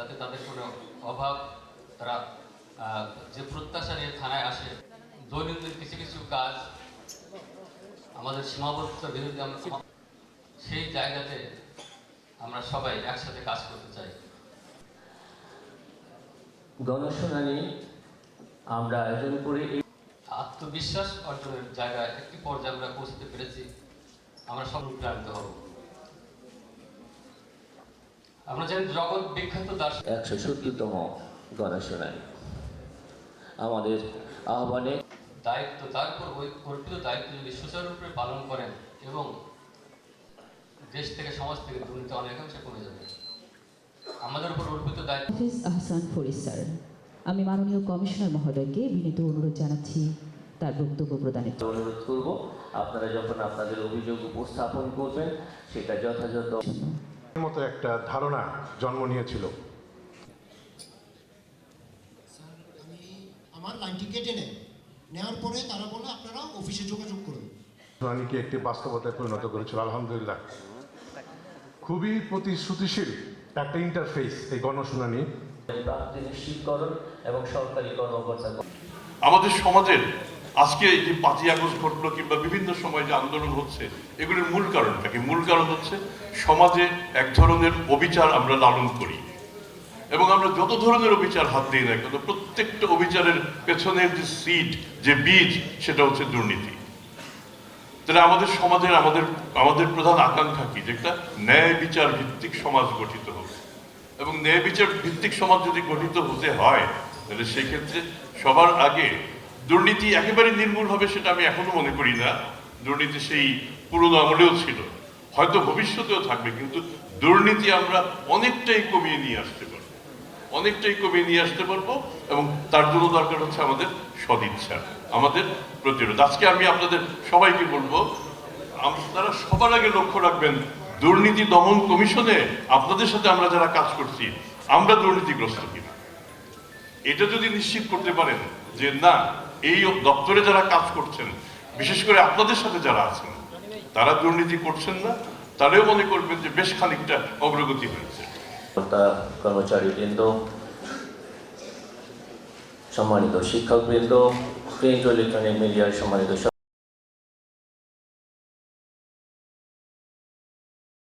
যাতে তাদের কোনো অভাব তারা যে প্রত্যাশা নিয়ে থানায় আসে। দৈনন্দিন কিছু কিছু কাজ আমাদের সীমাবদ্ধতার বিরুদ্ধে আমরা সেই জায়গাতে আমরা সবাই একসাথে কাজ করতে চাই। গণশুনানি আমরা আয়োজন করে আত্মবিশ্বাস অর্জনের জায়গায় একটি পর্যায়ে আমরা পৌঁছতে পেরেছি। আমরা সব অনুপ্রাণিত হব। আমরা জানি জগৎ বিখ্যাত দার্শনিক 170তম গণশুনানি আমাদের আহ্বানে দায়িত্ব, তারপর ওই অর্পিত দায়িত্ব যদি সুচারুরূপে পালন করেন এবং দেশ থেকে সমাজ থেকে দুর্নীতি অনেকাংশে কমে যাবে। আমাদের উপর অর্পিত দায়িত্ব। হাফিজ আহসান ফরিদ স্যার, আমি মাননীয় কমিশনার মহোদয়কে বিনীত অনুরোধ জানাচ্ছি তার বক্তব্য প্রদানের জন্য। অনুরোধ করব আপনারা যখন আপনাদের অভিযোগ উপস্থাপন করবেন সেটা যথাযথ মতো একটা ধারণা জন্ম নিয়েছিল। আমার লাইনটি কেটে নেওয়ার পরে তারা বলে আপনারা অফিসে যোগাযোগ করুন। শুনানিকে একটি বাস্তবতায় পরিণত করেছিল। আলহামদুলিল্লাহ, খুবই প্রতিশ্রুতিশীল একটা ইন্টারফেস এই গণশুনানি। প্রাপ্তি নিশ্চিতকরণ এবং সরকারি কর্মকর্তা আমাদের সমাজের আজকে যে 5ই আগস্ট ঘটলো কিংবা বিভিন্ন সময় যে আন্দোলন হচ্ছে, এগুলির মূল কারণটা কি? মূল কারণ হচ্ছে সমাজে এক ধরনের অবিচার আমরা লালন করি এবং আমরা যত ধরনের অবিচার হাত দিই না কেন, প্রত্যেকটা অবিচারের পেছনের যে সিড, যে বীজ, সেটা হচ্ছে দুর্নীতি। তাহলে আমাদের সমাজের আমাদের প্রধান আকাঙ্ক্ষা কি? যে একটা ন্যায় বিচার ভিত্তিক সমাজ গঠিত হবে এবং ন্যায় বিচার ভিত্তিক সমাজ যদি গঠিত হতে হয় তাহলে সেক্ষেত্রে সবার আগে দুর্নীতি একেবারে নির্মূল হবে সেটা আমি এখনো মনে করি না। দুর্নীতি সেই পুরনো আমলেও ছিল, হয়তো ভবিষ্যতেও থাকবে, কিন্তু দুর্নীতি আমরা অনেকটাই কমিয়ে নিয়ে আসতে পারবো এবং তার জন্য দরকার হচ্ছে আমাদের সদিচ্ছা, আমাদের প্রতিরোধ। আজকে আমি আপনাদের সবাইকে বলবো, আপনারা সবার আগে লক্ষ্য রাখবেন দুর্নীতি দমন কমিশনে আপনাদের সাথে আমরা যারা কাজ করছি আমরা দুর্নীতিগ্রস্ত কিনা। এটা যদি নিশ্চিত করতে পারেন যে না, এই দপ্তরে যারা কাজ করছেন, বিশেষ করে আপনাদের সাথে যারা আছেন, তারা দুর্নীতি করছেন না, তাহলেও মনে করবেন যে বেশ খানিকটা অগ্রগতি হয়েছে। কর্মচারীবৃন্দ, সম্মানিত শিক্ষকবৃন্দ, প্রিন্ট ও ইলেকট্রনিক মিডিয়ার সম্মানিত